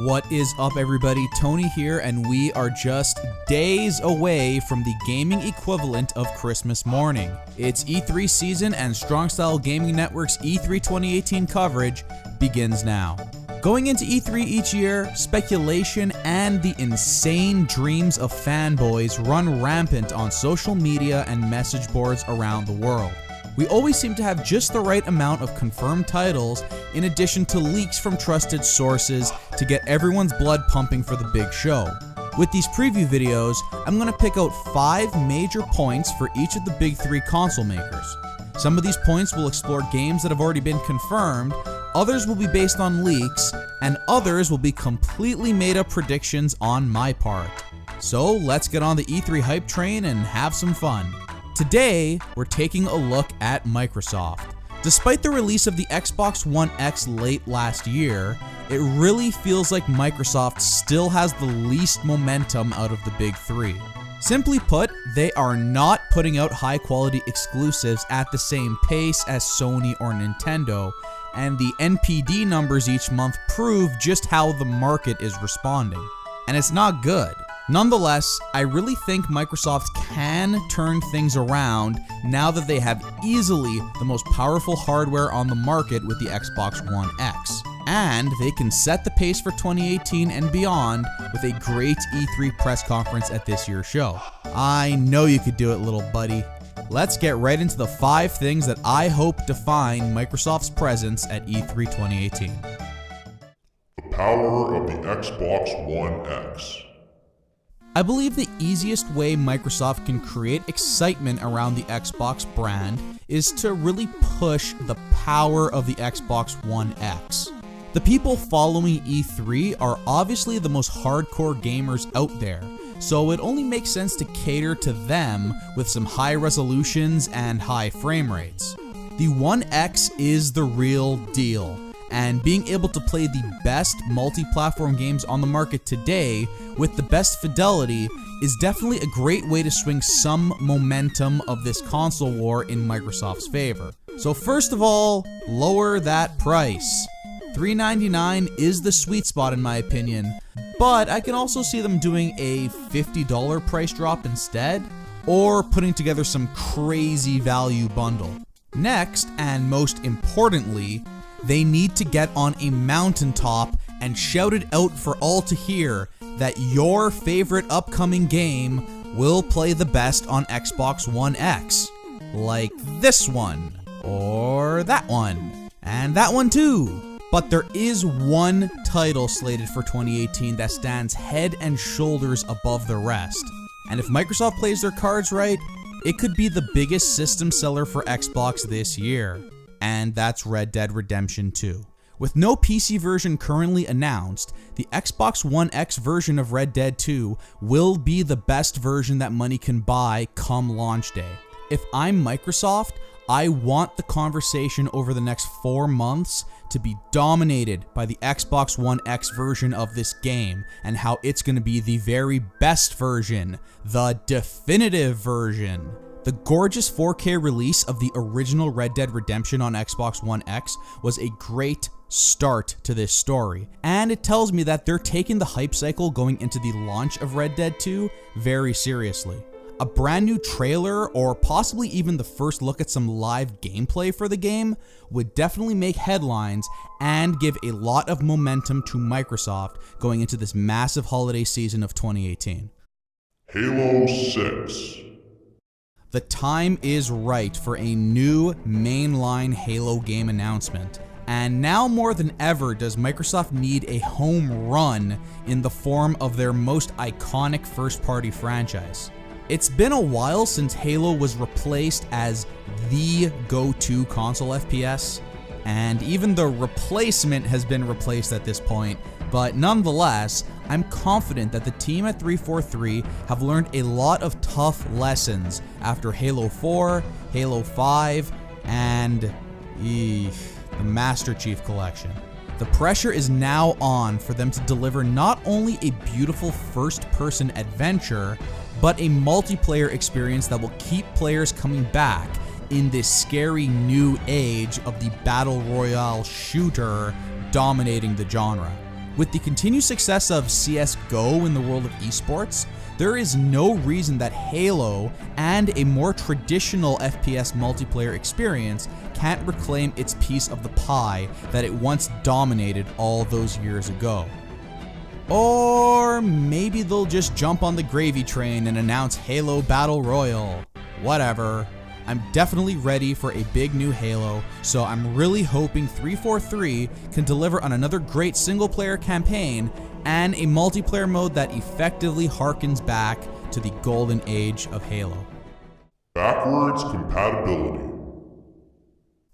What is up, everybody? Tony here, and we are just days away from the gaming equivalent of Christmas morning. It's E3 season, and Strong Style Gaming Network's E3 2018 coverage begins now. Going into E3 each year, speculation and the insane dreams of fanboys run rampant on social media and message boards around the world. We always seem to have just the right amount of confirmed titles in addition to leaks from trusted sources to get everyone's blood pumping for the big show. With these preview videos, I'm going to pick out 5 major points for each of the big 3 console makers. Some of these points will explore games that have already been confirmed, others will be based on leaks, and others will be completely made up predictions on my part. So let's get on the E3 hype train and have some fun. Today, we're taking a look at Microsoft. Despite the release of the Xbox One X late last year, it really feels like Microsoft still has the least momentum out of the big 3. Simply put, they are not putting out high-quality exclusives at the same pace as Sony or Nintendo, and the NPD numbers each month prove just how the market is responding. And it's not good. Nonetheless, I really think Microsoft can turn things around now that they have easily the most powerful hardware on the market with the Xbox One X. And they can set the pace for 2018 and beyond with a great E3 press conference at this year's show. I know you could do it, little buddy. Let's get right into the 5 things that I hope define Microsoft's presence at E3 2018. The power of the Xbox One X. I believe the easiest way Microsoft can create excitement around the Xbox brand is to really push the power of the Xbox One X. The people following E3 are obviously the most hardcore gamers out there, so it only makes sense to cater to them with some high resolutions and high frame rates. The One X is the real deal, and being able to play the best multi-platform games on the market today with the best fidelity is definitely a great way to swing some momentum of this console war in Microsoft's favor. So first of all, lower that price. $399 is the sweet spot in my opinion, but I can also see them doing a $50 price drop instead, or putting together some crazy value bundle. Next, and most importantly, they need to get on a mountaintop and shout it out for all to hear that your favorite upcoming game will play the best on Xbox One X. Like this one, or that one, and that one too. But there is one title slated for 2018 that stands head and shoulders above the rest. And if Microsoft plays their cards right, it could be the biggest system seller for Xbox this year. And that's Red Dead Redemption 2. With no PC version currently announced, the Xbox One X version of Red Dead 2 will be the best version that money can buy come launch day. If I'm Microsoft, I want the conversation over the next 4 months to be dominated by the Xbox One X version of this game and how it's going to be the very best version, the definitive version. The gorgeous 4K release of the original Red Dead Redemption on Xbox One X was a great start to this story, and it tells me that they're taking the hype cycle going into the launch of Red Dead 2 very seriously. A brand new trailer, or possibly even the first look at some live gameplay for the game, would definitely make headlines and give a lot of momentum to Microsoft going into this massive holiday season of 2018. Halo 6. The time is right for a new mainline Halo game announcement, and now more than ever does Microsoft need a home run in the form of their most iconic first-party franchise. It's been a while since Halo was replaced as the go-to console FPS, and even the replacement has been replaced at this point, but nonetheless, I'm confident that the team at 343 have learned a lot of tough lessons after Halo 4, Halo 5, and the Master Chief Collection. The pressure is now on for them to deliver not only a beautiful first-person adventure, but a multiplayer experience that will keep players coming back in this scary new age of the battle royale shooter dominating the genre. With the continued success of CSGO in the world of esports, there is no reason that Halo and a more traditional FPS multiplayer experience can't reclaim its piece of the pie that it once dominated all those years ago. Or maybe they'll just jump on the gravy train and announce Halo Battle Royale. Whatever. I'm definitely ready for a big new Halo, so I'm really hoping 343 can deliver on another great single-player campaign and a multiplayer mode that effectively harkens back to the golden age of Halo. Backwards compatibility.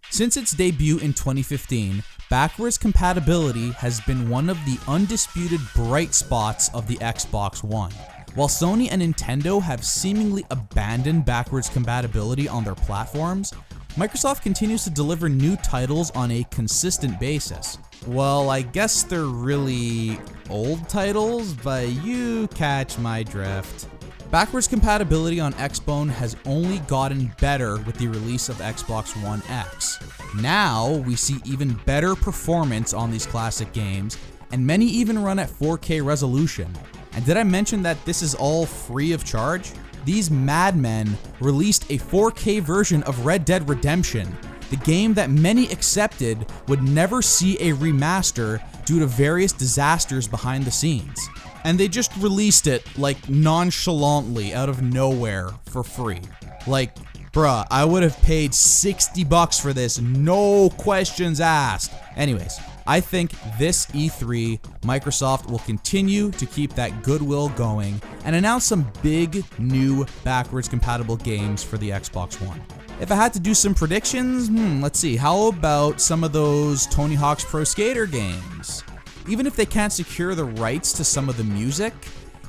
Since its debut in 2015, backwards compatibility has been one of the undisputed bright spots of the Xbox One. While Sony and Nintendo have seemingly abandoned backwards compatibility on their platforms, Microsoft continues to deliver new titles on a consistent basis. Well, I guess they're really old titles, but you catch my drift. Backwards compatibility on Xbone has only gotten better with the release of Xbox One X. Now, we see even better performance on these classic games, and many even run at 4K resolution. And did I mention that this is all free of charge? These madmen released a 4K version of Red Dead Redemption, the game that many accepted would never see a remaster due to various disasters behind the scenes. And they just released it like nonchalantly out of nowhere for free. Like, bruh, I would have paid $60 for this, no questions asked. Anyways, I think this E3, Microsoft will continue to keep that goodwill going and announce some big new backwards compatible games for the Xbox One. If I had to do some predictions, let's see, how about some of those Tony Hawk's Pro Skater games? Even if they can't secure the rights to some of the music,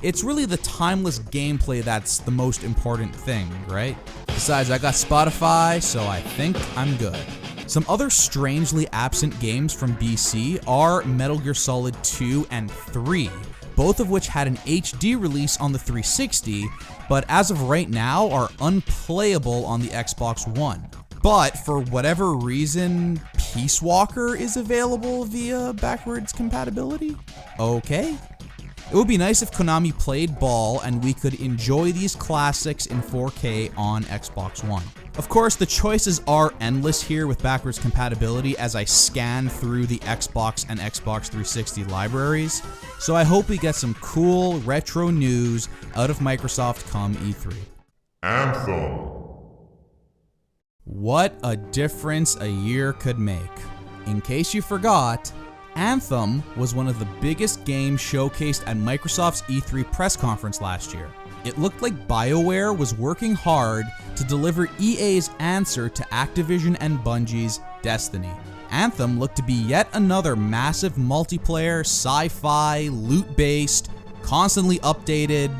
it's really the timeless gameplay that's the most important thing, right? Besides, I got Spotify, so I think I'm good. Some other strangely absent games from BC are Metal Gear Solid 2 and 3, both of which had an HD release on the 360, but as of right now are unplayable on the Xbox One. But for whatever reason, Peace Walker is available via backwards compatibility? Okay. It would be nice if Konami played ball and we could enjoy these classics in 4K on Xbox One. Of course, the choices are endless here with backwards compatibility as I scan through the Xbox and Xbox 360 libraries, so I hope we get some cool retro news out of Microsoft come E3. Anthem. What a difference a year could make. In case you forgot, Anthem was one of the biggest games showcased at Microsoft's E3 press conference last year. It looked like BioWare was working hard to deliver EA's answer to Activision and Bungie's Destiny. Anthem looked to be yet another massive multiplayer, sci-fi, loot-based, constantly updated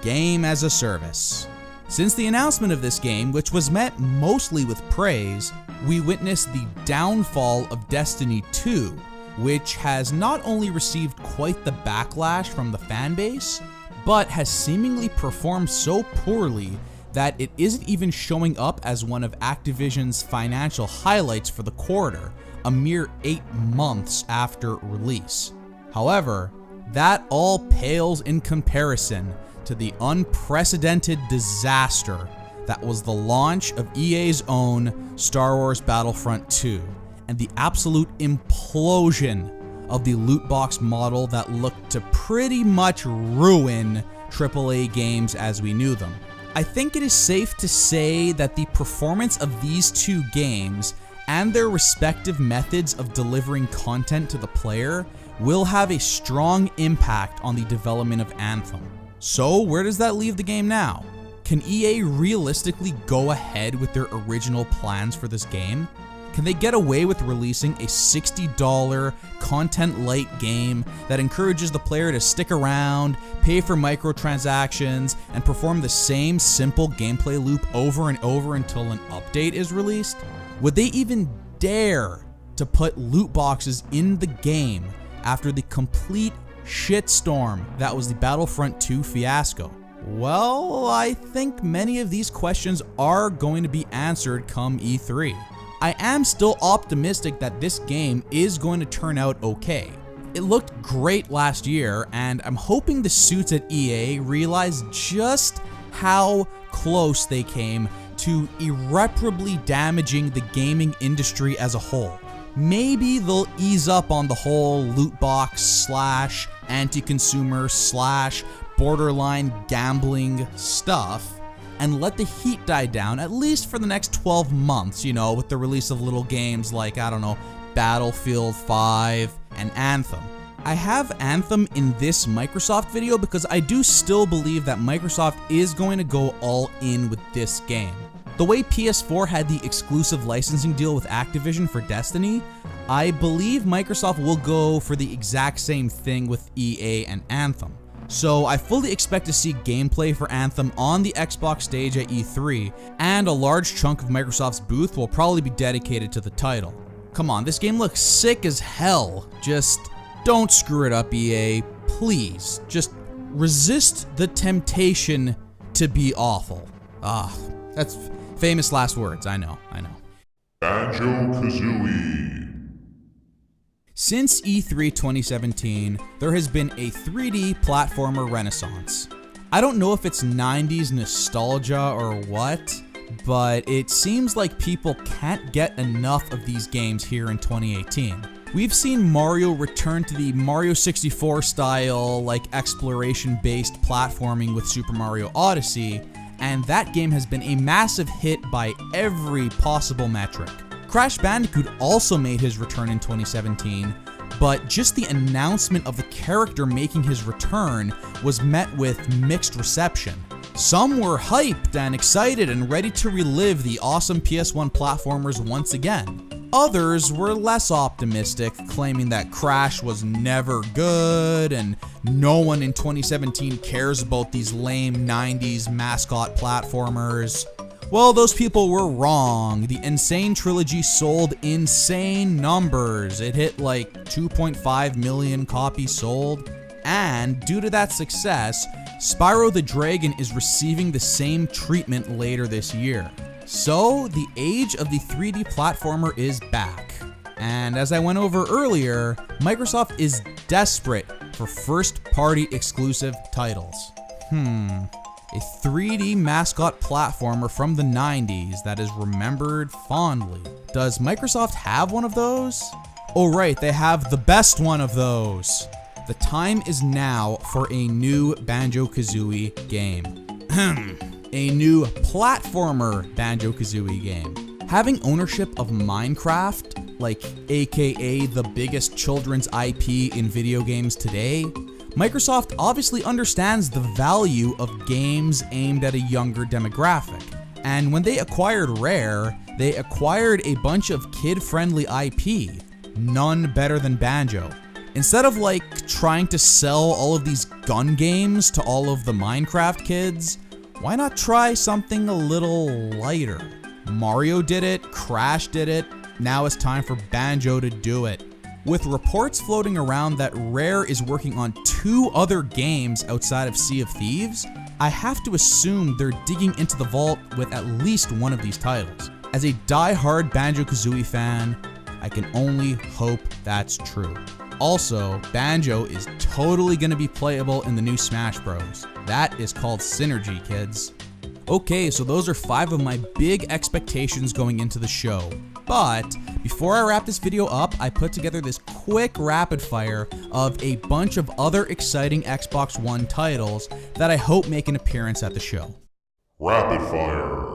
game as a service. Since the announcement of this game, which was met mostly with praise, we witnessed the downfall of Destiny 2, which has not only received quite the backlash from the fanbase, but has seemingly performed so poorly that it isn't even showing up as one of Activision's financial highlights for the quarter, a mere 8 months after release. However, that all pales in comparison to the unprecedented disaster that was the launch of EA's own Star Wars Battlefront 2, and the absolute implosion of the loot box model that looked to pretty much ruin AAA games as we knew them. I think it is safe to say that the performance of these two games and their respective methods of delivering content to the player will have a strong impact on the development of Anthem. So where does that leave the game now? Can EA realistically go ahead with their original plans for this game? Can they get away with releasing a $60 content-light game that encourages the player to stick around, pay for microtransactions, and perform the same simple gameplay loop over and over until an update is released? Would they even dare to put loot boxes in the game after the complete shitstorm that was the Battlefront 2 fiasco? Well, I think many of these questions are going to be answered come E3. I am still optimistic that this game is going to turn out okay. It looked great last year, and I'm hoping the suits at EA realize just how close they came to irreparably damaging the gaming industry as a whole. Maybe they'll ease up on the whole loot box / anti-consumer / borderline gambling stuff and let the heat die down, at least for the next 12 months, you know, with the release of little games like, I don't know, Battlefield 5 and Anthem. I have Anthem in this Microsoft video because I do still believe that Microsoft is going to go all in with this game. The way PS4 had the exclusive licensing deal with Activision for Destiny, I believe Microsoft will go for the exact same thing with EA and Anthem. So I fully expect to see gameplay for Anthem on the Xbox stage at E3, and a large chunk of Microsoft's booth will probably be dedicated to the title. Come on, this game looks sick as hell. Just don't screw it up, EA, please. Just resist the temptation to be awful. That's famous last words, I know. BanjoKazooie. Since E3 2017, there has been a 3D platformer renaissance. I don't know if it's 90s nostalgia or what, but it seems like people can't get enough of these games here in 2018. We've seen Mario return to the Mario 64 style, like exploration-based platforming with Super Mario Odyssey, and that game has been a massive hit by every possible metric. Crash Bandicoot also made his return in 2017, but just the announcement of the character making his return was met with mixed reception. Some were hyped and excited and ready to relive the awesome PS1 platformers once again. Others were less optimistic, claiming that Crash was never good and no one in 2017 cares about these lame 90s mascot platformers. Well, those people were wrong. The Insane trilogy sold insane numbers. It hit like 2.5 million copies sold. And due to that success, Spyro the Dragon is receiving the same treatment later this year. So, the age of the 3D platformer is back. And as I went over earlier, Microsoft is desperate for first-party exclusive titles. A 3D mascot platformer from the 90s that is remembered fondly. Does Microsoft have one of those? Oh right, they have the best one of those. The time is now for a new BanjoKazooie game. A new platformer BanjoKazooie game. Having ownership of Minecraft, like aka the biggest children's IP in video games today, Microsoft obviously understands the value of games aimed at a younger demographic. And when they acquired Rare, they acquired a bunch of kid-friendly IP, none better than Banjo. Instead of like trying to sell all of these gun games to all of the Minecraft kids, why not try something a little lighter? Mario did it, Crash did it, now it's time for Banjo to do it. With reports floating around that Rare is working on 2 other games outside of Sea of Thieves, I have to assume they're digging into the vault with at least one of these titles. As a die-hard BanjoKazooie fan, I can only hope that's true. Also, Banjo is totally gonna be playable in the new Smash Bros. That is called Synergy, kids. Okay, so those are 5 of my big expectations going into the show. But before I wrap this video up, I put together this quick rapid fire of a bunch of other exciting Xbox One titles that I hope make an appearance at the show. Rapid fire.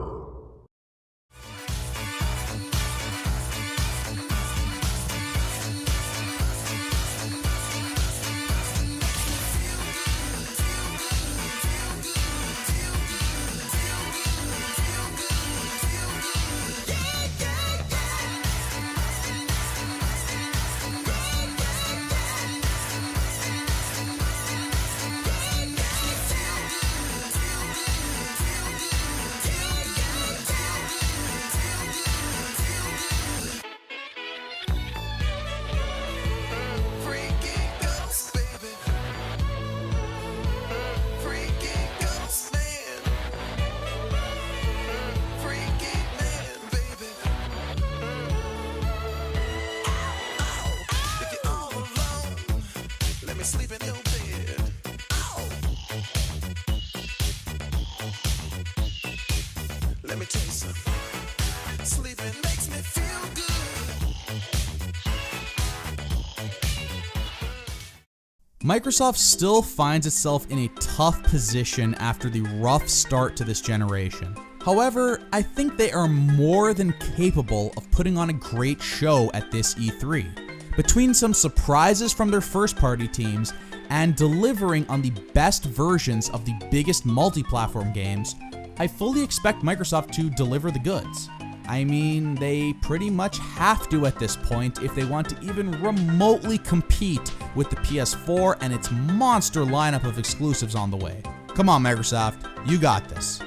Let me tell you something. Sleeping makes me feel good. Microsoft still finds itself in a tough position after the rough start to this generation. However, I think they are more than capable of putting on a great show at this E3. Between some surprises from their first-party teams and delivering on the best versions of the biggest multi-platform games, I fully expect Microsoft to deliver the goods. I mean, they pretty much have to at this point if they want to even remotely compete with the PS4 and its monster lineup of exclusives on the way. Come on, Microsoft, you got this.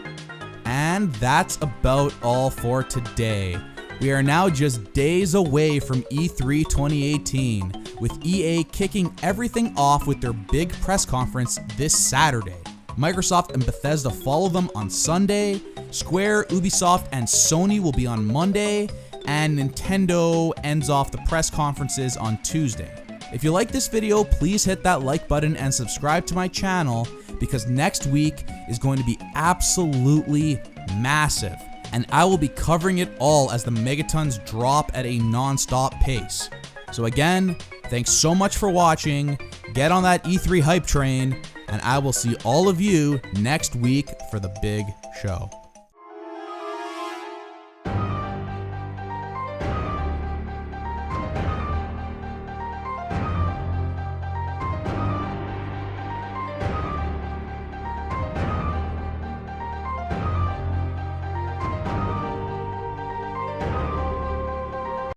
And that's about all for today. We are now just days away from E3 2018, with EA kicking everything off with their big press conference this Saturday. Microsoft and Bethesda follow them on Sunday, Square, Ubisoft, and Sony will be on Monday, and Nintendo ends off the press conferences on Tuesday. If you like this video, please hit that like button and subscribe to my channel, because next week is going to be absolutely massive, and I will be covering it all as the megatons drop at a non-stop pace. So again, thanks so much for watching, get on that E3 hype train, and I will see all of you next week for the big show.